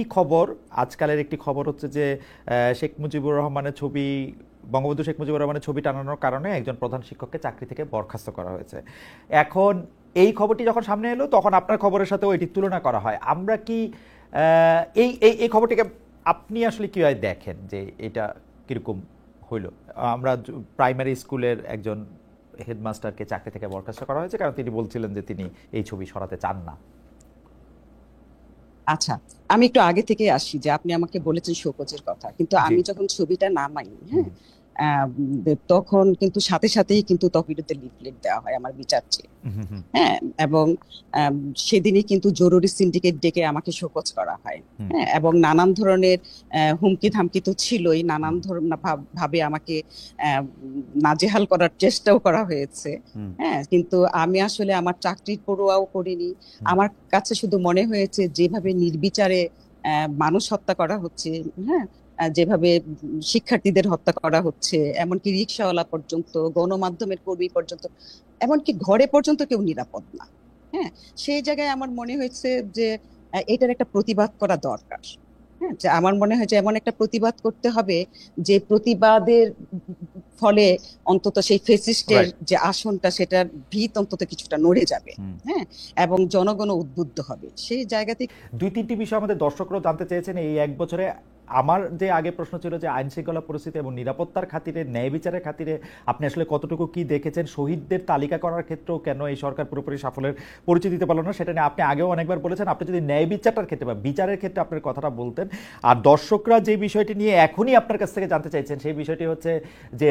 একটি খবর, আজকালের একটি খবর হচ্ছে যে শেখ মুজিবুর রহমানের ছবি, বঙ্গবন্ধু শেখ মুজিবুর রহমানের ছবি টানানোর কারণে একজন প্রধান শিক্ষককে চাকরি থেকে বরখাস্ত করা হয়েছে। এখন এই খবরটি যখন সামনে এলো তখন আপনার খবরের সাথেও এটি তুলনা করা হয়। আমরা কি এই এই এই খবরটিকে আপনি আসলে কীভাবে দেখেন যে এটা কীরকম হইল? আমরা প্রাইমারি স্কুলের একজন হেডমাস্টারকে চাকরি থেকে বরখাস্ত করা হয়েছে কারণ তিনি বলছিলেন যে তিনি এই ছবি সরাতে চান না। আচ্ছা, আমি একটু আগে থেকে আসি যে আপনি আমাকে বলেছেন শোকজের কথা, কিন্তু আমি যখন ছবিটা নামাই, হ্যাঁ, তখন কিন্তু সাথে সাথেই কিন্তু তহবিলতে লিফলেট দেওয়া হয় আমার বিচার চেয়ে, হ্যাঁ, এবং সেদিনই কিন্তু জরুরি সিন্ডিকেট ডেকে আমাকে শোকজ করা হয়, হ্যাঁ, এবং নানান ধরনের হুমকি ধামকি তো ছিলই, নানান ধরনের ভাবে আমাকে নাজেহাল করার চেষ্টাও করা হয়েছে, হ্যাঁ, কিন্তু আমি আসলে আমার চাকরির পড়ুয়াও করিনি। আমার কাছে শুধু মনে হয়েছে যেভাবে নির্বিচারে মানুষ হত্যা করা হচ্ছে, হ্যাঁ, যেভাবে শিক্ষার্থীদের হত্যা করা হচ্ছে, এমনকি রিক্সাওয়ালা পর্যন্ত, গণমাধ্যমের কর্মী পর্যন্ত, এমনকি ঘরে পর্যন্ত কেউ নিরাপদ না, হ্যাঁ, সেই জায়গায় আমার মনে হয়েছে যে এটার একটা প্রতিবাদ করা দরকার, হ্যাঁ, যে আমার মনে হয় যে এমন একটা প্রতিবাদ করতে হবে যে প্রতিবাদের ফলে অন্তত সেই ফেসিস্টের যে আসনটা, সেটার ভিত অন্তত কিছুটা নড়ে যাবে, হ্যাঁ, এবং জনগণ উদ্বুদ্ধ হবে। সেই জায়গা থেকে 2-3টি বিষয় আমাদের দর্শকরাও জানতে চেয়েছেন এই এক বছরে। আমার যে আগে প্রশ্ন ছিল যে আইন শৃঙ্খলা পরিস্থিতি এবং নিরাপত্তার খাতিরে, ন্যায় বিচারের খাতিরে আপনি আসলে কতটুকু কি দেখেছেন, শহীদদের তালিকা করার ক্ষেত্রেও কেন এই সরকার পুরোপুরি সাফল্যের পরিচয় দিতে পারল না, সেটা নিয়ে আপনি আগেও অনেকবার বলেছেন। আপনি যদি ন্যায় বিচারটার ক্ষেত্রে বা বিচারের ক্ষেত্রে আপনার কথাটা বলতেন। আর দর্শকরা যে বিষয়টি নিয়ে এখনই আপনার কাছ থেকে জানতে চাইছেন সেই বিষয়টি হচ্ছে যে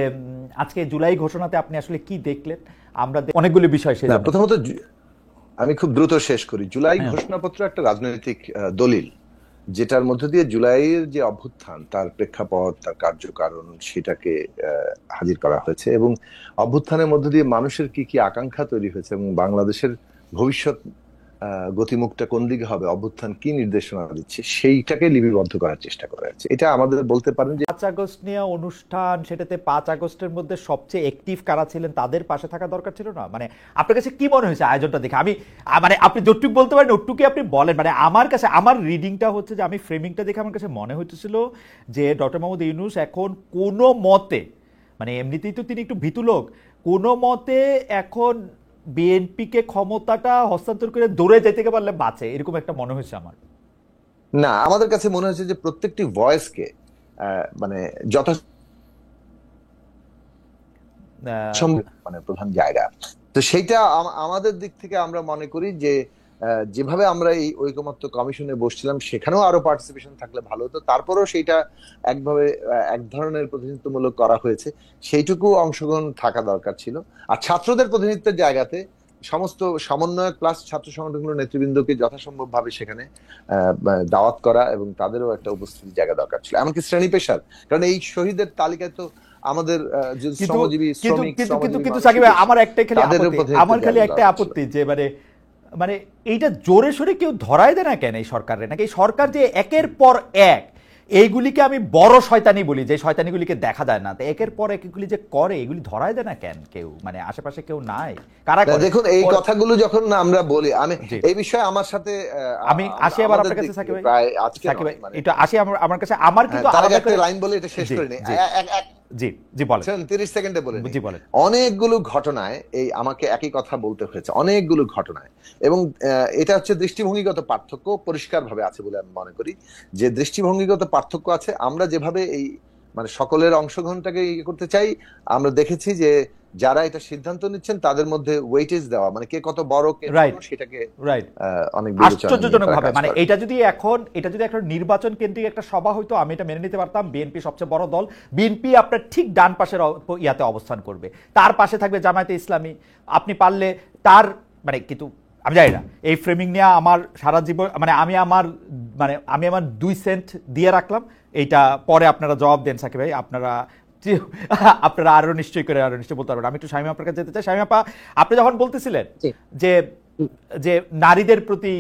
আজকে জুলাই ঘোষণাতে আপনি আসলে কি দেখলেন। আমরা অনেকগুলি বিষয় শেষ, প্রথমত আমি খুব দ্রুত শেষ করি। জুলাই ঘোষণাপত্র একটা রাজনৈতিক দলিল, যেটার মধ্য দিয়ে জুলাইয়ের যে অভ্যুত্থান, তার প্রেক্ষাপট, তার কার্যকারণ, সেটাকে হাজির করা হয়েছে এবং অভ্যুত্থানের মধ্য দিয়ে মানুষের কি কি আকাঙ্ক্ষা তৈরি হয়েছে এবং বাংলাদেশের ভবিষ্যৎ গতিমুখটা কোন দিকে হবে, অভ্যুত্থান কি নির্দেশনা দিচ্ছে, সেইটাকে লিপিবদ্ধ করার চেষ্টা করা হচ্ছে। এটা আমাদের বলতে পারেন যে 5 আগস্ট নিয়ে অনুষ্ঠান, সেটাতে 5 আগস্টের মধ্যে সবচেয়ে অ্যাক্টিভ কারা ছিলেন তাদের পাশে থাকা দরকার ছিল না? মানে আপনার কাছে কি মনে হয়েছে আয়োজনটা দেখে? আমি মানে আপনি যতটুকু বলতে পারেন ওটুকুই আপনি বলেন। মানে আমার কাছে, আমার রিডিংটা হচ্ছে যে আমি ফ্রেমিংটা দেখে আমার কাছে মনে হচ্ছিল যে ডক্টর মোহাম্মদ ইউনূস এখন কোনো মতে, মানে এমনিতেই তো তিনি একটু ভীতু লোক, কোনো মতে এখন বিএনপিকে ক্ষমতাটা হস্তান্তর করে দৌড়ে যেতে পারলে বাঁচে, এরকম একটা মনে হয়েছে আমার। না, আমাদের কাছে মনে হয়েছে যে প্রত্যেকটি ভয়েসকে মানে মানে প্রধান জায়গা, তো সেইটা আমাদের দিক থেকে আমরা মনে করি যে যেভাবে আমরা এই ঐকমত্য কমিশনে বসছিলাম সেখানেও আরো পার্টিসিপেশন থাকলে ভালো হতো। তারপরেও সেইটা একভাবে এক ধরনের প্রতিনিধিত্বমূলক করা হয়েছে, সেইটুকু অংশগ্রহণ থাকা দরকার ছিল। আর ছাত্রদের প্রতিনিধিত্বের জায়গাতে সমস্ত সমন্বয়ক প্লাস ছাত্র সংগঠনগুলোর নেতৃবৃন্দকে যথাসম্ভব ভাবে সেখানে দাওয়াত করা এবং তাদেরও একটা উপস্থিতির জায়গা দরকার ছিল, এমনকি শ্রেণী পেশার। কারণ এই শহীদের তালিকায় তো আমাদের শ্রমজীবী, শ্রমিক, কিন্তু সাকিব ভাই, আমার খালি একটা আপত্তি যে মানে এইটা জোরে সোরে কেউ ধরায় দেয় না কেন এই সরকারের? নাকি এই সরকার যে একের পর এক এইগুলিকে, আমি বড় শয়তানি বলি যে শয়তানিগুলিকে দেখা যায় না, একের পর এক এগুলি যে করে, এগুলি ধরায় দেয় না কেন কেউ? মানে আশেপাশে কেউ নাই কারা? দেখুন, এই কথাগুলো যখন আমরা বলি, আমি এই বিষয়ে আমার সাথে আমি আসি আবার আপনার কাছে সাকিব ভাই, এটা আসি আমার কাছে। আমার কিন্তু আরেকটা লাইন বলে এটা শেষ করে নেই। জি জি বলেন, 30 সেকেন্ডে বলেন। জি বলেন। অনেকগুলো ঘটনায় এই আমাকে একই কথা বলতে হয়েছে, অনেকগুলো ঘটনায়, এবং এটা হচ্ছে দৃষ্টিভঙ্গিগত পার্থক্য পরিষ্কার ভাবে আছে বলে আমি মনে করি। যে দৃষ্টিভঙ্গিগত পার্থক্য আছে, আমরা যেভাবে এই মানে সকলের অংশগ্রহণটাকে ইয়ে করতে চাই, আমরা দেখেছি যে যারা এটা সিদ্ধান্ত নিচ্ছেন তাদের মধ্যে ওয়েটেজ দেওয়া, মানে কে কত বড়, কে সেটাকে অনেক আশ্চর্যজনক ভাবে, মানে এটা যদি এখন নির্বাচন কেন্দ্রিক একটা সভা হইতো আমি এটা মেনে নিতে পারতাম। বিএনপি সবচেয়ে বড় দল, বিএনপি আপনার ঠিক ডান পাশের ইয়াতে অবস্থান করবে, তার পাশে থাকবে জামায়াতে ইসলামী, আপনি পারলে তার মানে, কিন্তু আমি জানি না এই ফ্রেমিং নিয়ে আমার সারা জীবন, মানে আমি আমার 2 সেন্ট দিয়ে রাখলাম। এইটা পরে আপনারা জবাব দেন সাকিব ভাই, আপনারা আরো নিশ্চয়ই বলতে পারবেন। আমি একটু শামীমা আপনার কাছে যেতে চাই। শামীমা আপা, আপনি যখন বলতেছিলেন যে নারীদের প্রতি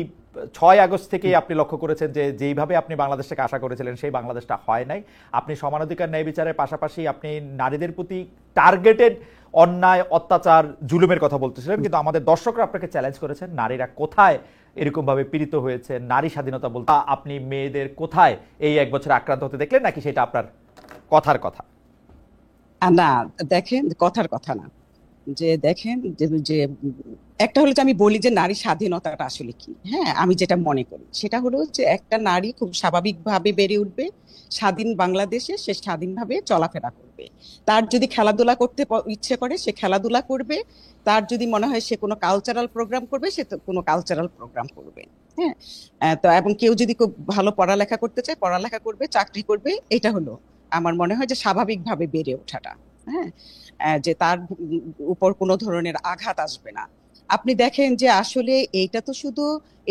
আগস্ট থেকেই আপনি লক্ষ্য করেছেন যে যেইভাবে আপনি বাংলাদেশটাকে আশা করেছিলেন সেই বাংলাদেশটা হয় নাই। আপনি সমানাধিকার ন্যায় বিচারের পাশাপাশি আপনি নারীদের প্রতি টার্গেটেড অন্যায়, অত্যাচার, জুলুমের কথা বলতেছিলেন, কিন্তু আমাদের দর্শকরা আপনাকে চ্যালেঞ্জ করেছেন নারীরা কোথায় এরকম ভাবে পীড়িত হয়েছে, নারী স্বাধীনতা বলতে আপনি মেয়েদের কোথায় এই 1 বছরে আক্রান্ত হতে দেখলেন, নাকি সেটা আপনার কথার কথা? না, দেখেন, কথার কথা না। যে দেখেন যে যে একটা হলো যে আমি বলি যে নারী স্বাধীনতাটা আসলে কি। হ্যাঁ, আমি যেটা মনে করি সেটা হলো যে একটা নারী খুব স্বাভাবিকভাবে বেড়ে উঠবে স্বাধীন বাংলাদেশে, সে স্বাধীনভাবে চলাফেরা করবে। তার যদি খেলাধুলা করতে ইচ্ছে করে সে খেলাধুলা করবে, তার যদি মনে হয় সে কোনো কালচারাল প্রোগ্রাম করবে সে তো কোনো কালচারাল প্রোগ্রাম করবে। হ্যাঁ, তো এবং কেউ যদি খুব ভালো পড়ালেখা করতে চায় পড়ালেখা করবে, চাকরি করবে। এটা হলো আমার মনে হয় যে স্বাভাবিকভাবে বেড়ে ওঠাটা। হ্যাঁ, যে তার উপর কোনো ধরনের আঘাত আসবে না। আপনি দেখেন যে আসলে এইটা তো শুধু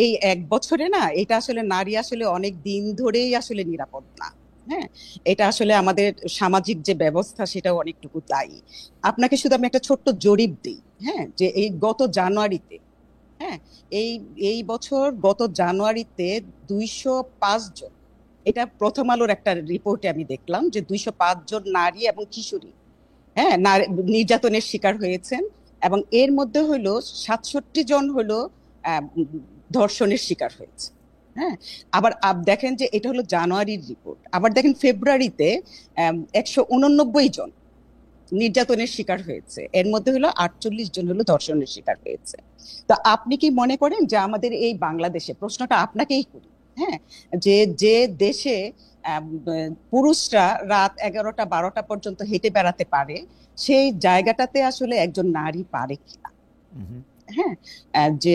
এই 1 বছরে না, এটা আসলে নারী আসলে অনেক দিন ধরেই আসলে নিরাপদ না। হ্যাঁ, এটা আসলে আমাদের সামাজিক যে ব্যবস্থা সেটাও অনেকটুকু দায়ী। আপনাকে শুধু আমি একটা ছোট্ট জরিপ দিই। হ্যাঁ, যে এই গত জানুয়ারিতে, হ্যাঁ, এই এই বছর গত জানুয়ারিতে 205 জন, এটা প্রথম আলোর একটা রিপোর্টে আমি দেখলাম যে 205 জন নারী এবং কিশোরী, হ্যাঁ, নির্যাতনের শিকার হয়েছেন, এবং এর মধ্যে হলো 67 জন হলো ধর্ষণের শিকার হয়েছে। হ্যাঁ, আবার দেখেন যে এটা হলো জানুয়ারির রিপোর্ট। আবার দেখেন ফেব্রুয়ারিতে 189 জন নির্যাতনের শিকার হয়েছে, এর মধ্যে হলো 48 জন হলো ধর্ষণের শিকার হয়েছে। তো আপনি কি মনে করেন যে আমাদের এই বাংলাদেশে, প্রশ্নটা আপনাকেই করি, হ্যাঁ, যে যে দেশে পুরুষরা রাত 11টা 12টা পর্যন্ত হেঁটে বেড়াতে পারে, সেই জায়গাটাতে আসলে একজন নারী পারে কিনা? হ্যাঁ, যে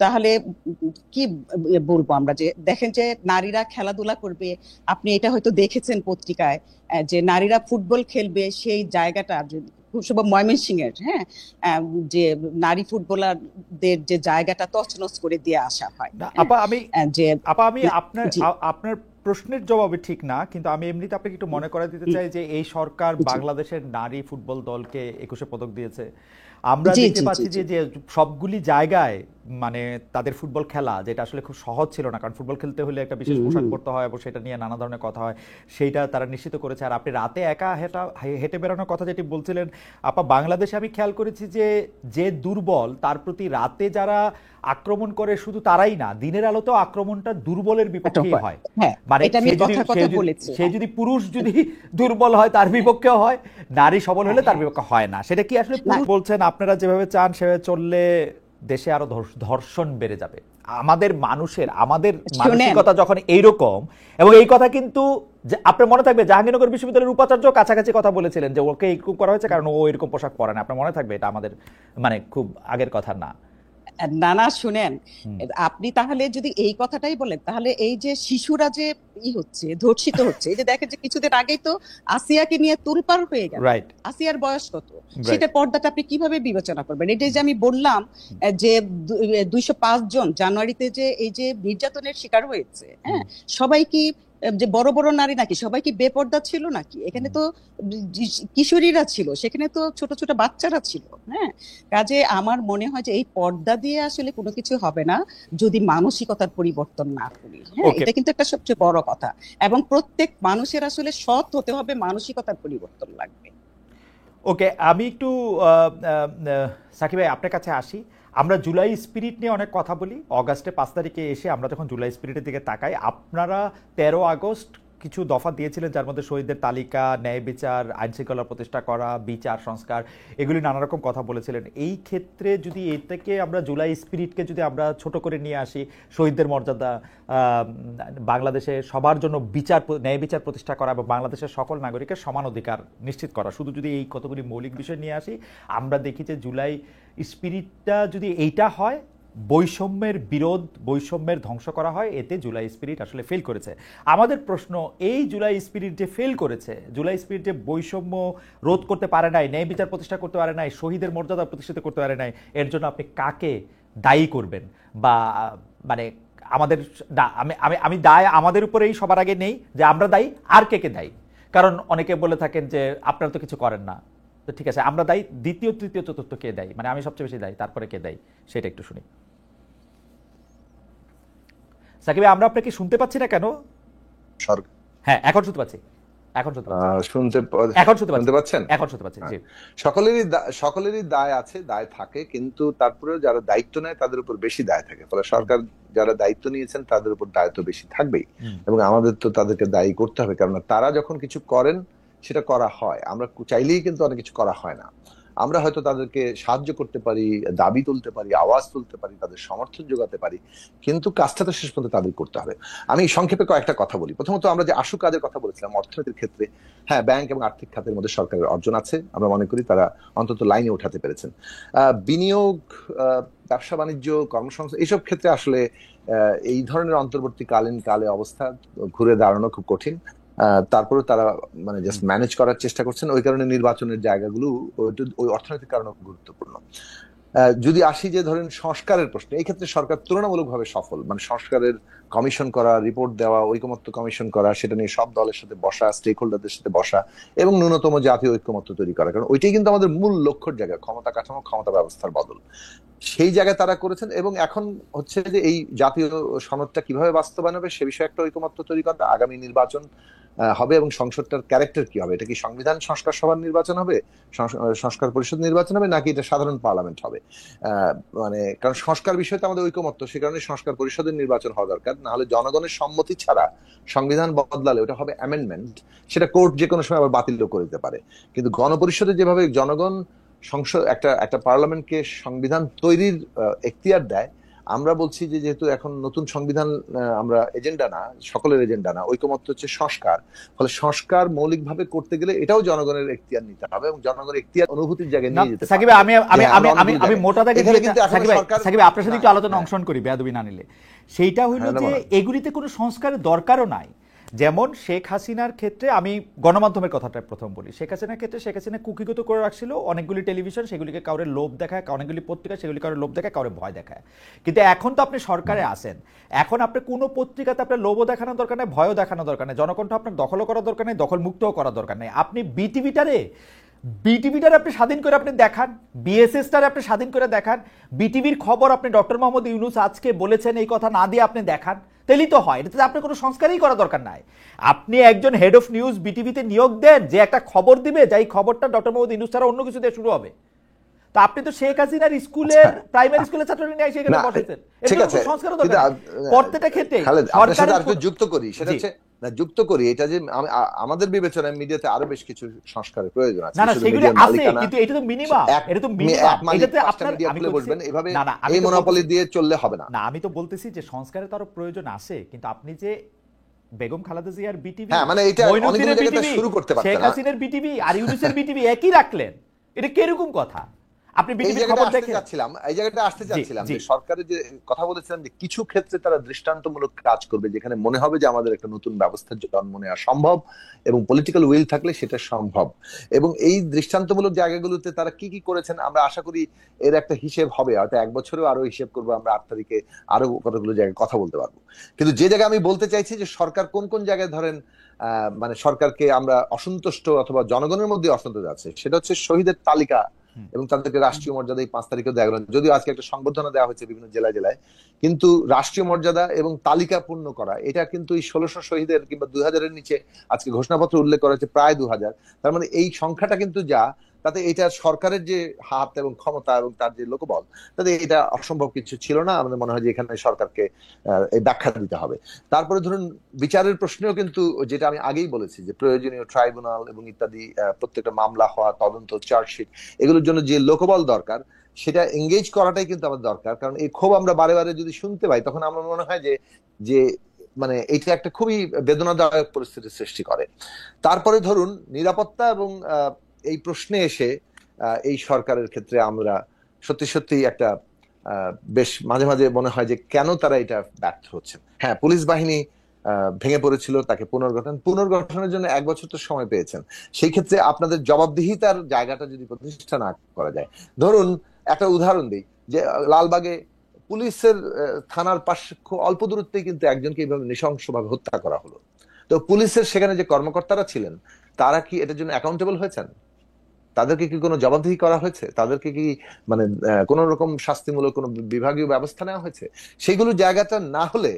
তাহলে কি বলবো আমরা, যে দেখেন যে নারীরা খেলাধুলা করবে, আপনি এটা হয়তো দেখেছেন পত্রিকায়, যে নারীরা ফুটবল খেলবে, সেই জায়গাটা খুব সম্ভব ময়মনসিংহের, হ্যাঁ, যে নারী ফুটবলারদের যে জায়গাটা তছনছ করে দিয়ে আসা হয়। আপা আমি যে আপনার আপনার প্রশ্নের জবাবে ঠিক না, কিন্তু আমি এমনিতে আপনাকে একটু মনে করা দিতে চাই যে এই সরকার বাংলাদেশের নারী ফুটবল দলকে 21 পদক দিয়েছে। আমরা দেখতে পাচ্ছি যে সবগুলি জায়গায় মানে তাদের ফুটবল খেলা, যেটা আসলে খুব সহজ ছিল না, কারণ ফুটবল খেলতে হলে একটা বিশেষ পোশাক পরতে হয় এবং সেটা নিয়ে নানা ধরনের কথা হয়, সেইটা তারা নিশ্চিত করেছে। আর আপনি রাতে একা হেঁটে বেড়ানোর কথা যেটি বলছিলেন আপা, বাংলাদেশে আমি খেয়াল করেছি যে দুর্বল তার প্রতি রাতে যারা আক্রমণ করে শুধু তারাই না, দিনের আলোতেও আক্রমণটা দুর্বলের বিপক্ষেই হয়। মানে সে যদি পুরুষ যদি দুর্বল হয় তার বিপক্ষেও হয়, নারী সবল হলে তার বিপক্ষে হয় না। সেটা কি আসলে বলছেন আপনারা যেভাবে চান সেভাবে চললে দেশে আরো ধর্ষণ বেড়ে যাবে? আমাদের মানসিকতা যখন এইরকম, এবং এই কথা কিন্তু আপনার মনে থাকবে জাহাঙ্গীরনগর বিশ্ববিদ্যালয়ের উপাচার্য কাছাকাছি কথা বলেছিলেন যে ওকে এরকম করা হয়েছে কারণ ও এরকম পোশাক পরে না। আপনার মনে থাকবে, এটা আমাদের মানে খুব আগের কথা না। না, শুনেন, আপনি তাহলে যদি এই কথাটাই বলেন, তাহলে এই যে শিশুরা যে হচ্ছে ধর্ষিত হচ্ছে, এই যে দেখেন যে কিছুদিন আগেই তো আসিয়াকে নিয়ে তোলপাড় হয়ে গেল। আসিয়ার বয়স কত, সেটা পর্দাটা আপনি কিভাবে বিবেচনা করবেন? এটাই যে আমি বললাম যে 205 জন জানুয়ারিতে যে এই যে নির্যাতনের শিকার হয়েছে, হ্যাঁ, সবাই কি যে বড় বড় নারী নাকি? সবাই কি বেপর্দা ছিল নাকি? এখানে তো কিশোরীরা ছিল, সেখানে তো ছোট ছোট বাচ্চারা ছিল। হ্যাঁ, কাজে আমার মনে হয় যে এই পর্দা দিয়ে আসলে কোনো কিছু হবে না যদি মানসিকতার পরিবর্তন না করি। হ্যাঁ, এটা কিন্তু একটা সবচেয়ে বড় কথা, এবং প্রত্যেক মানুষের আসলে সৎ হতে হবে, মানসিকতার পরিবর্তন লাগবে। ওকে, আমি একটু সাকিব ভাই আপনার কাছে আসি। আমরা জুলাই স্পিরিট নিয়ে অনেক কথা বলি, অগাস্টে 5 তারিখে এসে আমরা যখন জুলাই স্পিরিটের দিকে তাকাই, আপনারা 13 আগস্ট কিছু দফা দিয়েছিলেন, যার মধ্যে শহীদদের তালিকা, ন্যায় বিচার, আইন শৃঙ্খলা প্রতিষ্ঠা করা, বিচার সংস্কার, এগুলি নানা রকম কথা বলেছিলেন। এই ক্ষেত্রে যদি এর থেকে আমরা জুলাই স্পিরিটকে যদি আমরা ছোট করে নিয়ে আসি, শহীদদের মর্যাদা, বাংলাদেশে সবার জন্য ন্যায় বিচার প্রতিষ্ঠা করা এবং বাংলাদেশের সকল নাগরিকের সমান অধিকার নিশ্চিত করা, শুধু যদি এই কতগুলি মৌলিক বিষয় নিয়ে আসি, আমরা দেখি যে জুলাই স্পিরিটটা যদি এইটা হয়, বৈষম্যের বিরোধ, বৈষম্যের ধ্বংস করা হয়, এতে জুলাই স্পিরিট আসলে ফেল করেছে। আমাদের প্রশ্ন, এই জুলাই স্পিরিট যে ফেল করেছে, জুলাই স্পিরিট যে বৈষম্য রোধ করতে পারে নাই, ন্যায় বিচার প্রতিষ্ঠা করতে পারে নাই, শহীদের মর্যাদা প্রতিষ্ঠিত করতে পারে নাই, এর জন্য আপনি কাকে দায়ী করবেন? বা মানে আমাদের আমি দায় আমাদের উপরেই সবার আগে নেই যে আমরা দায়ী, আর কে দায়ী? কারণ অনেকে বলে থাকেন যে আপনারা তো কিছু করেন না, তো ঠিক আছে আমরা দায়ী, দ্বিতীয় তৃতীয় চতুর্থ কে দায়ী? মানে আমি সবচেয়ে বেশি দায়ী, তারপরে কে দায়ী সেটা একটু শুনি। সাকিব, আমরা আপনাকে শুনতে পাচ্ছি না কেন? সরকার হ্যাঁ, এখন শুনতে পাচ্ছি, এখন শুনতে পাচ্ছি, এখন শুনতে শুনতে পাচ্ছেন? এখন শুনতে পাচ্ছি, জি। সকলেরই দায় আছে, দায় থাকে, কিন্তু তারপরেও যারা দায়িত্ব নেয় তাদের উপর বেশি দায় থাকে। ফলে সরকার যারা দায়িত্ব নিয়েছেন তাদের উপর দায়িত্ব বেশি থাকবেই, এবং আমাদের তো তাদেরকে দায়ী করতে হবে, কারণ তারা যখন কিছু করেন সেটা করা হয়। আমরা চাইলেই কিন্তু অনেক কিছু করা হয় না। আমরা হয়তো তাদেরকে সাহায্য করতে পারি, দাবি তুলতে পারি, আওয়াজ তুলতে পারি, তাদের সমর্থন যোগাতে পারি, কিন্তু কাজটা তো শেষ পর্যন্ত তাদের করতে হবে। আমি সংক্ষেপে কয়েকটা কথা বলি। প্রথমত, আমরা যে আশু কাজের কথা বলেছিলাম অর্থনীতির ক্ষেত্রে, হ্যাঁ, ব্যাংক এবং আর্থিক খাতের মধ্যে সরকারের অর্জন আছে। আমরা মনে করি তারা অন্তত লাইনে উঠাতে পেরেছেন। বিনিয়োগ, ব্যবসা বাণিজ্য, কর্মসংস্থান, এইসব ক্ষেত্রে আসলে এই ধরনের অন্তর্বর্তীকালীন কালে অবস্থা ঘুরে দাঁড়ানো খুব কঠিন। তারপরে তারা মানে জাস্ট ম্যানেজ করার চেষ্টা করছেন। ওই কারণে নির্বাচনের জায়গাগুলো ওই অর্থনৈতিক কারণে গুরুত্বপূর্ণ। যদি আসি যে ধরেন সংস্কারের প্রশ্নে, এই ক্ষেত্রে সরকার তুলনামূলকভাবে সফল। মানে সংস্কারের কমিশন করা, রিপোর্ট দেওয়া, ঐকমত্য কমিশন করা, সেটা নিয়ে সব দলের সাথে বসা, স্টেক হোল্ডারদের সাথে বসা, এবং ন্যূনতম জাতীয় ঐক্যমত্য তৈরি করা। কারণ ওইটাই কিন্তু আমাদের মূল লক্ষ্যের জায়গা, ক্ষমতা কাঠামো, ক্ষমতা ব্যবস্থার বদল। সেই জায়গায় তারা করেছেন, এবং এখন হচ্ছে যে এই জাতীয় সনদটা কিভাবে বাস্তবায়ন হবে সে বিষয়ে একটা ঐকমত্য তৈরি করা। আগামী নির্বাচন হবে এবং সংসদটার ক্যারেক্টার কি হবে, এটা কি সংবিধান সংস্কার সভার নির্বাচন হবে, সংস্কার পরিষদ নির্বাচন হবে, নাকি এটা সাধারণ পার্লামেন্ট হবে? মানে কারণ সংস্কার বিষয়ে তো আমাদের ঐকমত্য, সে কারণে সংস্কার পরিষদের নির্বাচন হওয়া দরকার। না হলে জনগণের সম্মতি ছাড়া সংবিধান বদলালে ওটা হবে অ্যামেন্ডমেন্ট, সেটা কোর্ট যে কোনো সময় আবার বাতিল করে দিতে পারে। কিন্তু গণপরিষদে যেভাবে জনগণ সংসদ একটা পার্লামেন্টকে সংবিধান তৈরির এখতিয়ার দেয়, আমরা বলছি যে যেহেতু এখন নতুন সংবিধান আমরা এজেন্ডা না, সকলের এজেন্ডা না, ঐকমত্য হচ্ছে সংস্কার। ফলে সংস্কার মৌলিকভাবে করতে গেলে এটাও জনগণের এখতিয়ার নিতে হবে, এবং জনগণের এখতিয়ার অনুভূতির জায়গায় নিয়ে যেতে হবে। সাকিব, আমি মোটা দাগে সাকিব আপনার সাথে একটু আলোচনা অংশগ্রহণ করি, বেয়াদবি না নিলে। সেইটা হইল যে এগুলিতে কোনো সংস্কারের দরকারও নাই। যেমন শেখ হাসিনার ক্ষেত্রে, আমি গণমাধ্যমের কথাটা প্রথম বলি। শেখ হাসিনার ক্ষেত্রে শেখ হাসিনা কুকিগত করে রাখছিল অনেকগুলি টেলিভিশন, সেগুলিকে কাউরে লোভ দেখায়, অনেকগুলি পত্রিকা সেগুলি কাউরে লোভ দেখায়, কাউরে ভয় দেখায়। কিন্তু এখন তো আপনি সরকারে আসেন, এখন আপনি কোনো পত্রিকাতে আপনার লোভও দেখানোর দরকার নেই, ভয়ও দেখানোর দরকার নেই, জনকণ্ঠ আপনার দখলও করার দরকার নেই, দখল মুক্তও করার দরকার নেই। আপনি বিটিভিটারে আপনি স্বাধীন করে আপনি দেখান, বিএসএসটারে আপনি স্বাধীন করে দেখান, বিটিভির খবর আপনি ডক্টর মোহাম্মদ ইউনূস আজকে বলেছেন এই কথা না দিয়ে আপনি দেখান, তাহলেই তো হয়। এটাতে আপনার কোনো সংস্কারই করা দরকার নাই। আপনি একজন হেড অফ নিউজ বিটিভিতে নিয়োগ দেন, যে একটা খবর দিবে, যাই খবরটা ডক্টর মোহাম্মদ ইউনূস ছাড়া অন্য কিছু দিয়ে শুরু হবে। তো আপনি তো শেখ হাসিনার স্কুলের প্রাইমারি স্কুলের ছাত্রদের নিয়ে সেখানে বসেছেন, ঠিক আছে, সংস্কারও দরকার প্রত্যেকটা ক্ষেত্রে। যুক্ত করি এটা যে আমাদের বিবেচনায় মিডিয়াতে আরো বেশ কিছু সংস্কারের প্রয়োজন আছে। না, সেগুলো আছে, কিন্তু এটা তো মিনিমাম, এটা তো মিনিমাম। এটাতে আপনার আমি বলবেন এভাবে এই মনোপলি দিয়ে চললে হবে না। না, আমি তো বলতেছি যে সংস্কারের তো আরো প্রয়োজন আছে, কিন্তু আপনি যে বেগম খালেদা জিয়ার বিটিভি, মানে এটা অনেকগুলো জায়গায় শুরু করতে পারতেন, শেখ হাসিনার বিটিভি আর ইউনূসের বিটিভি একই রাখলেন, এটা কি এরকম কথা? আপনি বিটিভির খবর দেখেন। এই জায়গাটা আসতে চাচ্ছিলাম যে সরকারের যে কথা বলেছিলাম যে কিছু ক্ষেত্রে তারা দৃষ্টান্তমূলক কাজ করবে, যেখানে মনে হবে যে আমাদের একটা নতুন ব্যবস্থার জন্ম নেওয়া সম্ভব, এবং পলিটিক্যাল উইল থাকলে সেটা সম্ভব। এবং এই দৃষ্টান্তমূলক জায়গাগুলোতে তারা কি কি করেছেন আমরা আশা করি এর একটা হিসেব হবে, হয়তো 1 বছরেও আরো হিসেব করবো, আমরা 8 তারিখে আরো কতগুলো জায়গায় কথা বলতে পারবো। কিন্তু যে জায়গায় আমি বলতে চাইছি যে সরকার কোন কোন জায়গায় ধরেন মানে সরকারকে আমরা অসন্তুষ্ট অথবা জনগণের মধ্যে অসন্তোষ আছে, সেটা হচ্ছে শহীদের তালিকা এবং তাদেরকে রাষ্ট্রীয় মর্যাদা এই 5 তারিখে দেওয়া গেল। যদিও আজকে একটা সংবর্ধনা দেওয়া হয়েছে বিভিন্ন জেলায় জেলায়, কিন্তু রাষ্ট্রীয় মর্যাদা এবং তালিকা পূর্ণ করা, এটা কিন্তু এই 1600 শহীদের কিংবা 2000-এর নিচে আজকে ঘোষণাপত্র উল্লেখ করা হয়েছে প্রায় 2000। তার মানে এই সংখ্যাটা কিন্তু যা, তাতে এটা সরকারের যে হাত এবং ক্ষমতা এবং তার যে লোকবল, তাতে এটা অসম্ভব কিছু ছিল না। আমাদের মনে হয় যে এখানে সরকারকে এই ব্যাখ্যা দিতে হবে। তারপরে ধরুন বিচারের প্রশ্নেও কিন্তু যেটা আমি আগেই বলেছি যে প্রয়োজনীয় ট্রাইব্যুনাল এবং ইত্যাদি, প্রত্যেকটা মামলা হওয়া, তদন্ত, চার্জশিট, এগুলোর জন্য যে লোকবল দরকার সেটা এঙ্গেজ করাটাই কিন্তু আমাদের দরকার। কারণ এই ক্ষোভ আমরা বারে বারে যদি শুনতে পাই, তখন আমার মনে হয় যে মানে এটা একটা খুবই বেদনাদায়ক পরিস্থিতির সৃষ্টি করে। তারপরে ধরুন নিরাপত্তা এবং এই প্রশ্নে এসে এই সরকারের ক্ষেত্রে আমরা সত্যি সত্যি একটা বেশ মাঝে মাঝে মনে হয় যে কেন তারা এটা ব্যর্থ হচ্ছে। হ্যাঁ, পুলিশ বাহিনী ভেঙে পড়েছিল, তাকে পুনর্গঠনের জন্য 1 বছর তো সময় পেয়েছেন। সেই ক্ষেত্রে আপনাদের জবাবদিহিতার জায়গাটা যদি প্রতিষ্ঠা না করা যায়, ধরুন একটা উদাহরণ দিই, যে লালবাগে পুলিশের থানার পাশে খুব অল্প দূরত্বেই কিন্তু একজনকে এইভাবে নৃশংসভাবে হত্যা করা হলো। তো পুলিশের সেখানে যে কর্মকর্তারা ছিলেন তারা কি এটার জন্য অ্যাকাউন্টেবল হয়েছেন? তাদেরকে কি কোনো জবাবদিহি করা হয়েছে? তাদেরকে কি মানে কোন রকম শাস্তিমূলক কোনো বিভাগীয় ব্যবস্থা নেওয়া হয়েছে? সেইগুলো জায়গাটা না হলে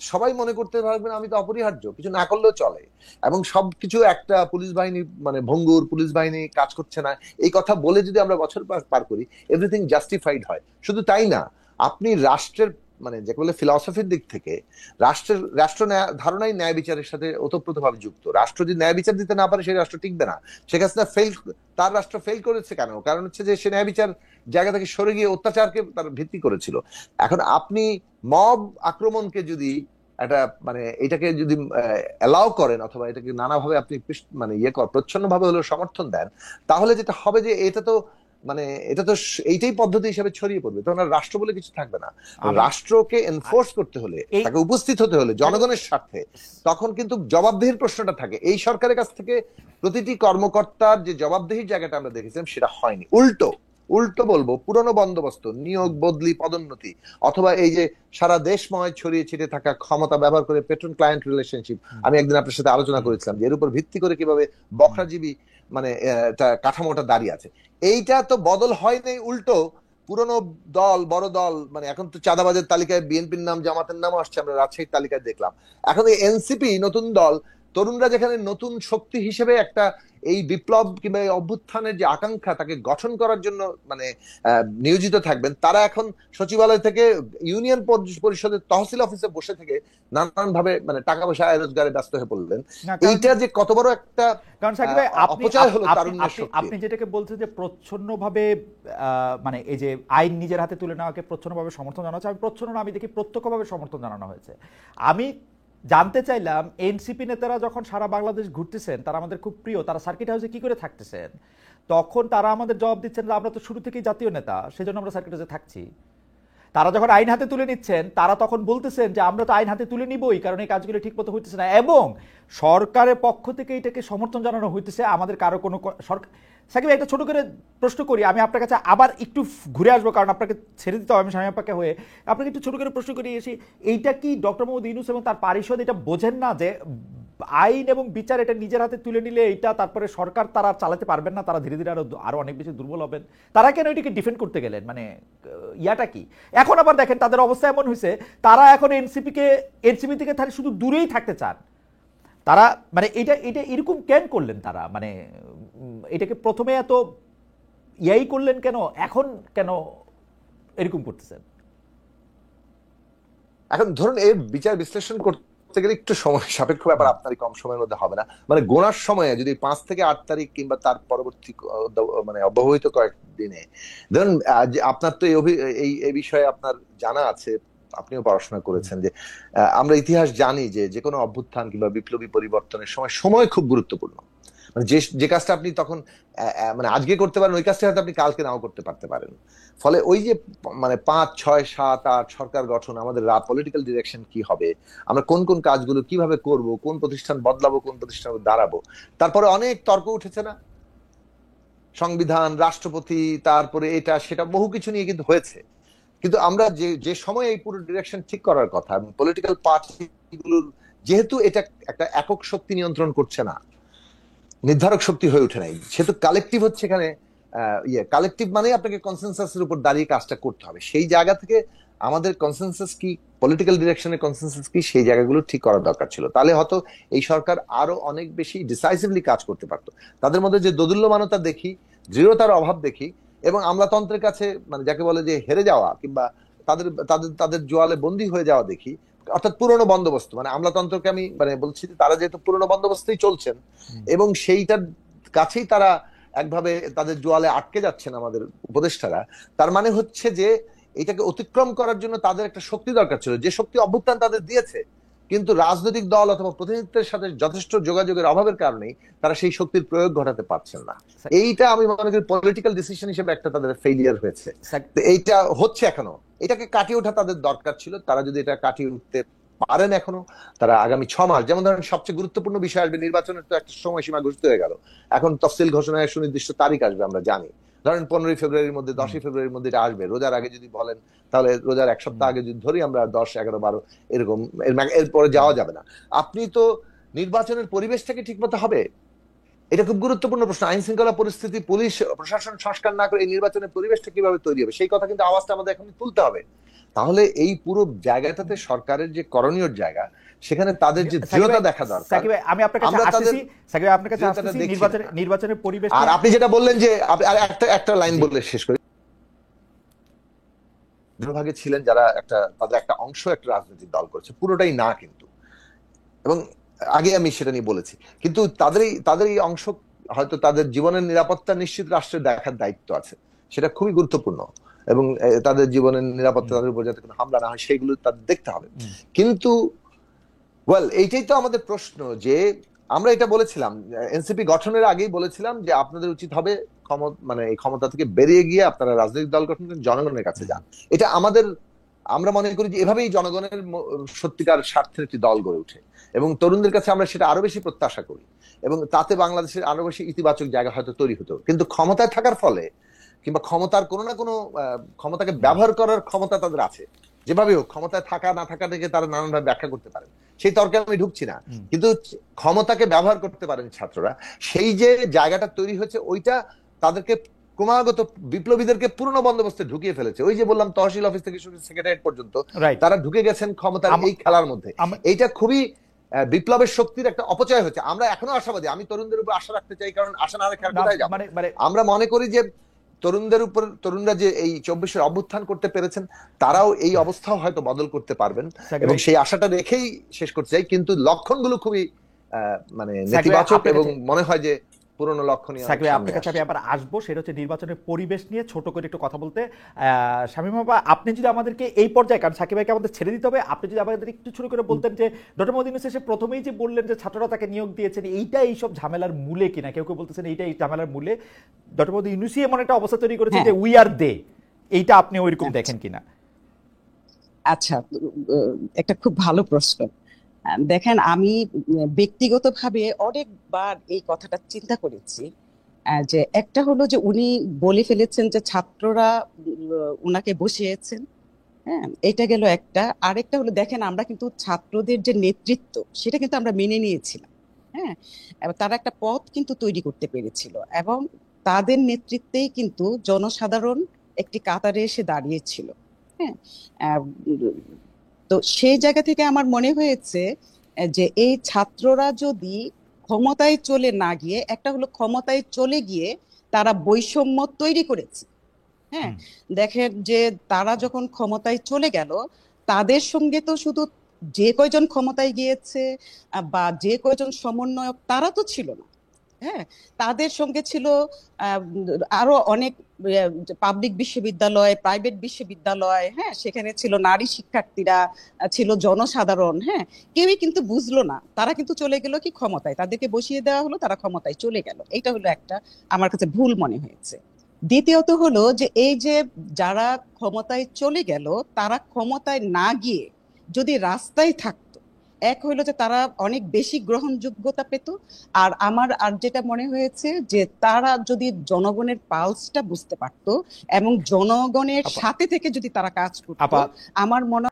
সবাই মনে করতে পারবেন আমি তো অপরিহার্য, কিছু না করলেও চলে, এবং সবকিছু একটা পুলিশ বাহিনী মানে ভঙ্গুর, পুলিশ বাহিনী কাজ করছে না, এই কথা বলে যদি আমরা বছর পার করি, এভরিথিং জাস্টিফাইড হয়। শুধু তাই না, আপনি রাষ্ট্রের মানে যাকে বলে ফিলসফির দিক থেকে রাষ্ট্র ধারণাই ন্যায় বিচারের সাথে ওতপ্রোতভাবে যুক্ত। রাষ্ট্র যদি ন্যায় বিচার দিতে না পারে সেই রাষ্ট্র টিকবে না। শেখ হাসিনা তার রাষ্ট্র ফেল করেছে কেন? কারণ হচ্ছে যে সে ন্যায় বিচার জায়গা থেকে সরে গিয়ে অত্যাচারকে তার ভিত্তি করেছিল। এখন আপনি মব আক্রমণকে যদি একটা মানে এটাকে যদি অ্যালাউ করেন অথবা এটাকে নানাভাবে আপনি মানে প্রচ্ছন্ন ভাবে হলেও সমর্থন দেন, তাহলে যেটা হবে যে এটা তো এইটাই পদ্ধতি হিসেবে ছড়িয়ে পড়বে, তখন আর রাষ্ট্র বলে কিছু থাকবে না। রাষ্ট্রকে এনফোর্স করতে হলে, তাকে উপস্থিত হতে হলে জনগণের স্বার্থে, তখন কিন্তু জবাবদিহির প্রশ্নটা থাকে। এই সরকারের কাছ থেকে প্রতিটি কর্মকর্তার যে জবাবদিহির জায়গাটা আমরা দেখেছিলাম সেটা হয়নি। উল্টো বলবো, পুরনো বন্দোবস্ত, নিয়োগ, বদলি, পদোন্নতি, অথবা এই যে সারা দেশময় ছড়িয়ে ছিটিয়ে থাকা ক্ষমতা ব্যবহার করে পেট্রন ক্লায়েন্ট রিলেশনশিপ, আমি একদিন আপনার সাথে আলোচনা করেছিলাম যে এর উপর ভিত্তি করে কিভাবে বকরাজীবী মানে কাঠামোটা দাঁড়িয়ে আছে, এইটা তো বদল হয় নাই। উল্টো পুরনো দল, বড় দল, মানে এখন তো চাঁদাবাজের তালিকায় বিএনপির নাম, জামাতের নাম আসছে, আমরা রাজশাহীর তালিকায় দেখলাম। এখন এই এনসিপি নতুন দল, তরুণরা যেখানে নতুন শক্তি হিসেবে একটা এই বিপ্লব কিংবা এই অভ্যুত্থানের যে আকাঙ্ক্ষা তাকে গঠন করার জন্য মানে নিয়োজিত থাকবেন, তারা এখন সচিবালয় থেকে ইউনিয়ন পরিষদের তহসিল অফিসে বসে থেকে নানান ভাবে মানে টাকা পয়সা আয় রোজগারে ব্যস্ত হয়ে পড়লেন। এইটা যে কত বড় একটা অপচয় হলো তারুণ্যের শক্তি। আপনি যেটাকে বলছেন যে প্রচ্ছন্নভাবে মানে এই যে আইন নিজের হাতে তুলে নেওয়াকে প্রচ্ছন্নভাবে সমর্থন জানানো হচ্ছে, আমি প্রচ্ছন্ন না, আমি দেখি প্রত্যক্ষভাবে সমর্থন জানানো হয়েছে। আমি জানতে চাইলাম এনসিপি নেতারা যখন সারা বাংলাদেশ ঘুরতেছেন, তারা আমাদের খুব প্রিয়, তারা সার্কিট হাউসে কি করে থাকতেছেন? তখন তারা আমাদের জবাব দিচ্ছেন যে আমরা তো শুরু থেকেই জাতীয় নেতা, সেজন্য আমরা সার্কিট হাউসে থাকছি। তারা যখন আইন হাতে তুলে নিচ্ছেন, তারা তখন বলতেছেন যে আমরা তো আইন হাতে তুলে নিবই, কারণ এই কাজগুলো ঠিক মতো হইতেছে না, এবং সরকারের পক্ষ থেকে এটাকে সমর্থন জানানো হইতেছে। আমাদের কারো কোনো সরকার, সাকিব একটা ছোট করে প্রশ্ন করি, আমি আপনার কাছে আবার একটু ঘুরে আসবো, কারণ আপনাকে ছেড়ে দিতে হবে, আমি স্বামী আপাকে হয়ে আপনাকে একটু ছোট করে প্রশ্ন করি এসে, এইটা কি ডক্টর মোহাম্মদ ইউনূস এবং তার পারিষদ এটা বোঝেন না যে আইন এবং বিচার এটা নিজের হাতে তুলে নিলে এটা তারপরে সরকার তারা চালাতে পারবেন না, তারা ধীরে ধীরে আরো অনেক বেশি দুর্বল হবেন? তারা কেন এটাকে ডিফেন্ড করতে গেলেন? মানে ইয়াটা কি? এখন আবার দেখেন তাদের অবস্থা এমন হয়েছে, তারা এখন এনসিপি থেকে তারা শুধু দূরেই থাকতে চান। তারা মানে এটা এরকম কেন করলেন তারা? মানে এটাকে প্রথমে এত ইয়াই করলেন কেন, এখন কেন এরকম করতেছেন? এখন ধরুন এর বিচার বিশ্লেষণ করতে গেলে একটু সময় সাপেক্ষ ব্যাপার, আপনারই কম সময়ের মধ্যে হবে না। মানে গোনার সময়ে যদি 5 থেকে 8 তারিখ কিংবা তার পরবর্তী মানে অব্যবহিত কয়েকদিনে ধরুন, আপনার তো এই বিষয়ে আপনার জানা আছে, আপনিও পড়াশোনা করেছেন, যে আমরা ইতিহাস জানি যে কোনো অভ্যুত্থান কিংবা বিপ্লবী পরিবর্তনের সময় খুব গুরুত্বপূর্ণ। মানে যে কাজটা আপনি তখন মানে আজকে করতে পারেন, ওই কাজটা হয়তো আপনি কালকে নাও করতে পারতে পারেন। ফলে ওই যে মানে 5, 6, 7, 8 সরকার গঠন, আমাদের পলিটিক্যাল ডিরেকশন কি হবে, আমরা কোন কোন কাজগুলো কিভাবে করব, কোন প্রতিষ্ঠান বদলাবো, কোন প্রতিষ্ঠান দাঁড়াবো, তারপরে অনেক তর্ক উঠেছে না, সংবিধান, রাষ্ট্রপতি, তারপরে এটা সেটা বহু কিছু নিয়ে কিন্তু হয়েছে। কিন্তু আমরা যে সময় এই পুরো ডিরেকশন ঠিক করার কথা, পলিটিক্যাল পার্টিগুলোর যেহেতু এটা একটা একক শক্তি নিয়ন্ত্রণ করছে না, নির্ধারক শক্তি হয়ে ওঠে নাই, সেহেতু কালেকটিভ হচ্ছে এখানে কালেকটিভ মানে আপনাকে কনসেনসাসের উপর দাঁড়িয়ে কাজটা করতে হবে। সেই জায়গা থেকে আমাদের কনসেনসাস কি, পলিটিক্যাল ডিরেকশনের কনসেনসাস কি, সেই জায়গাগুলো ঠিক করার দরকার ছিল। তাহলে হয়তো এই সরকার আরো অনেক বেশি ডিসাইসিভলি কাজ করতে পারতো। তাদের মধ্যে যে দোদুল্যমানতা দেখি, দৃঢ়তার অভাব দেখি, এবং আমলাতন্ত্রের কাছে মানে যাকে বলে যে হেরে যাওয়া কিংবা তাদের তাদের তাদের জোয়ালে বন্দী হয়ে যাওয়া দেখি, অর্থাৎ পুরনো বন্দোবস্ত, মানে আমলাতন্ত্রকে আমি মানে বলছি তারা যেহেতু পুরনো বন্দোবস্তেই চলছেন এবং সেইটার কাছেই তারা একভাবে তাদের জোয়ালে আটকে যাচ্ছেন আমাদের উপদেষ্টারা, তার মানে হচ্ছে যে এটাকে অতিক্রম করার জন্য তাদের একটা শক্তি দরকার ছিল, যে শক্তি অভ্যুত্থান তাদের দিয়েছে, কিন্তু রাজনৈতিক দল অথবা প্রতিনিধিত্বের সাথে যথেষ্ট যোগাযোগের অভাবের কারণেই তারা সেই শক্তির প্রয়োগ ঘটাতে পারছেন না। এইটা আমি মনে করি পলিটিক্যাল ডিসিশন হিসেবে একটা তাদের ফেইলিয়ার হয়েছে। এইটা হচ্ছে এখনো, এটাকে কাটিয়ে ওঠা তাদের দরকার ছিল। তারা যদি এটা কাটিয়ে উঠতে পারেন এখনো, তারা আগামী 6 মাস, যেমন ধরেন সবচেয়ে গুরুত্বপূর্ণ বিষয় আসবে, নির্বাচনের তো একটা সময়সীমা ঘোষিত হয়ে গেল, এখন তফসিল ঘোষণায় সুনির্দিষ্ট তারিখ আসবে আমরা জানি, ধরেন 15 ফেব্রুয়ারির মধ্যে, 10 ফেব্রুয়ারির মধ্যে এটা আসবে। রোজার আগে যদি বলেন তাহলে রোজার 1 সপ্তাহ আগে যদি ধরি আমরা, 10, 11, 12 এরকম, এরপরে যাওয়া যাবে না। আপনি তো নির্বাচনের পরিবেশটাকে ঠিক মতো হবে, এটা খুব গুরুত্বপূর্ণ প্রশ্ন। আইন শৃঙ্খলা পরিস্থিতি, পুলিশ প্রশাসন সংস্কার না করে এই নির্বাচনের পরিবেশটা কিভাবে তৈরি হবে, সেই কথা কিন্তু আওয়াজটা আমাদের এখন তুলতে হবে। তাহলে এই পুরো জায়গাটাতে সরকারের যে করণীয় জায়গা, সেখানে তাদের যে দৃঢ়তা দেখা দরকার। সাকিব ভাই, আমি আপনার কাছে আমরা তাদের আসছি, সাকিব ভাই, আপনার কাছে দৃঢ়তাটা আসছি দেখছি না। নির্বাচনের পরিবেশ আর নিয়ে। আপনি যেটা বললেন যে আর একটা লাইন জি। বললে শেষ করি। ভাগে ছিলেন যারা তাদের একটা অংশ একটা রাজনৈতিক দল করেছে, পুরোটাই না কিন্তু, এবং আগে আমি সেটা নিয়ে বলেছি, কিন্তু তাদের এই অংশ হয়তো তাদের জীবনের নিরাপত্তা নিশ্চিত রাষ্ট্রের দেখার দায়িত্ব আছে, সেটা খুবই গুরুত্বপূর্ণ, এবং তাদের জীবনের নিরাপত্তা, তাদের উপর যাতে কোনো হামলা না হয় সেগুলো তাদের দেখতে হবে। কিন্তু এইটাই তো আমাদের প্রশ্ন, যে আমরা এটা বলেছিলাম এনসিপি গঠনের আগেই বলেছিলাম যে আপনাদের উচিত হবে মানে এই ক্ষমতা থেকে বেরিয়ে গিয়ে আপনারা রাজনৈতিক দল গঠন করেন, জনগণের কাছে যান। এটা আমরা মনে করি যে এভাবেই জনগণের সত্যিকার স্বার্থের একটি দল গড়ে ওঠে, এবং তরুণদের কাছে আমরা সেটা আরো বেশি প্রত্যাশা করি, এবং তাতে বাংলাদেশের আরো বেশি ইতিবাচক জায়গা হয়তো তৈরি হতো। কিন্তু ক্ষমতায় থাকার ফলে, কিংবা ক্ষমতার কোনো না কোনো ক্ষমতাকে ব্যবহার করার ক্ষমতা তাদের আছে, যেভাবে হোক ক্ষমতায় থাকা না থাকা থেকে তারা নানানভাবে ব্যাখ্যা করতে পারেন, সেই তর্কে আমি ঢুকছি না, কিন্তু ক্ষমতাকে ব্যবহার করতে পারেন ছাত্ররা, সেই যে জায়গাটা তৈরি হয়েছে ওইটা তাদেরকে ক্রমাগত বিপ্লবীদেরকে পুরনো বন্দোবস্তে ঢুকিয়ে ফেলেছে। ওই যে বললাম, তহসিল অফিস থেকে শুরু সেক্রেটারিয়েট পর্যন্ত তারা ঢুকে গেছেন ক্ষমতার এই খেলার মধ্যে। এইটা খুবই বিপ্লবের শক্তির একটা অপচয় হচ্ছে। আমরা এখনো আশাবাদী, আমি তরুণদের উপর আশা রাখতে চাই, কারণ আশা না রেখে কোথায় যাবো। আমরা মনে করি যে তরুণরা যে এই 24-এর অভ্যুত্থান করতে পেরেছেন, তারাও এই অবস্থাও হয়তো বদল করতে পারবেন, এবং সেই আশাটা রেখেই শেষ করতে চাই। কিন্তু লক্ষণগুলো খুবই মানে নেতিবাচক, এবং মনে হয় যে পুরনো লক্ষণীয়। আপনার কাছে আমি আবার আসবো, সেটা হচ্ছে নির্বাচনের পরিবেশ নিয়ে ছোট করে একটু কথা বলতে। শামীম বাবা, আপনি যদি আমাদেরকে এই পর্যায়ে, কারণ সাকিব ভাইকে আমাদের ছেড়ে দিতে হবে, আপনি যদি আমাদের একটু ছোট করে বলতেন যে ডক্টর মোহাম্মদ ইউনূস এসে প্রথমেই যে বললেন যে ছাত্ররা তাকে নিয়োগ দিয়েছেন, এইটা এইসব ঝামেলার মূলে কিনা, কেউ কেউ বলতেছেন এইটা এই ঝামেলার মূলে ডক্টর মোহাম্মদ ইউনূসই এমন একটা অবস্থা তৈরি করেছে যে উই আর দে, এইটা আপনি ওইরকম দেখেন কিনা? আচ্ছা, একটা খুব ভালো প্রশ্ন। দেখেন, আমি ব্যক্তিগতভাবে অনেকবার এই কথাটা চিন্তা করেছি, যে একটা হলো যে উনি বলে ফেলেছেন যে ছাত্ররা উনাকে বসিয়েছেন, হ্যাঁ, এটা গেল একটা। আরেকটা হলো, দেখেন আমরা কিন্তু ছাত্রদের যে নেতৃত্ব সেটা কিন্তু আমরা মেনে নিয়েছিলাম, হ্যাঁ, এবং তারা একটা পথ কিন্তু তৈরি করতে পেরেছিল, এবং তাদের নেতৃত্বেই কিন্তু জনসাধারণ একটি কাতারে এসে দাঁড়িয়েছিল, হ্যাঁ। তো সেই জায়গা থেকে আমার মনে হয়েছে যে এই ছাত্ররা যদি ক্ষমতায় চলে না গিয়ে, একটা হলো ক্ষমতায় চলে গিয়ে তারা বৈষম্য তৈরি করেছে, হ্যাঁ। দেখেন যে তারা যখন ক্ষমতায় চলে গেল, তাদের সঙ্গে তো শুধু যে কয়জন ক্ষমতায় গিয়েছে বা যে কয়জন সমন্বয়ক তারা তো ছিল না, হ্যাঁ, তাদের সঙ্গে ছিল আরো অনেক পাবলিক বিশ্ববিদ্যালয়, প্রাইভেট বিশ্ববিদ্যালয়, হ্যাঁ, সেখানে ছিল নারী শিক্ষার্থীরা, ছিল জনসাধারণ, হ্যাঁ। কেউই কিন্তু বুঝলো না, তারা কিন্তু চলে গেল কি ক্ষমতায়, তাদেরকে বসিয়ে দেওয়া হলো, তারা ক্ষমতায় চলে গেল। এটা হলো একটা আমার কাছে ভুল মনে হয়েছে। দ্বিতীয়ত হলো যে এই যে যারা ক্ষমতায় চলে গেল, তারা ক্ষমতায় না গিয়ে যদি রাস্তায় থাকতো, এক হইলো যে তারা অনেক বেশি গ্রহণযোগ্যতা পেত, আর আমার আর যেটা মনে হয়েছে যে তারা যদি জনগণের পালসটা বুঝতে পারতো এবং জনগণের সাথে থেকে যদি তারা কাজ করতো, আমার মনে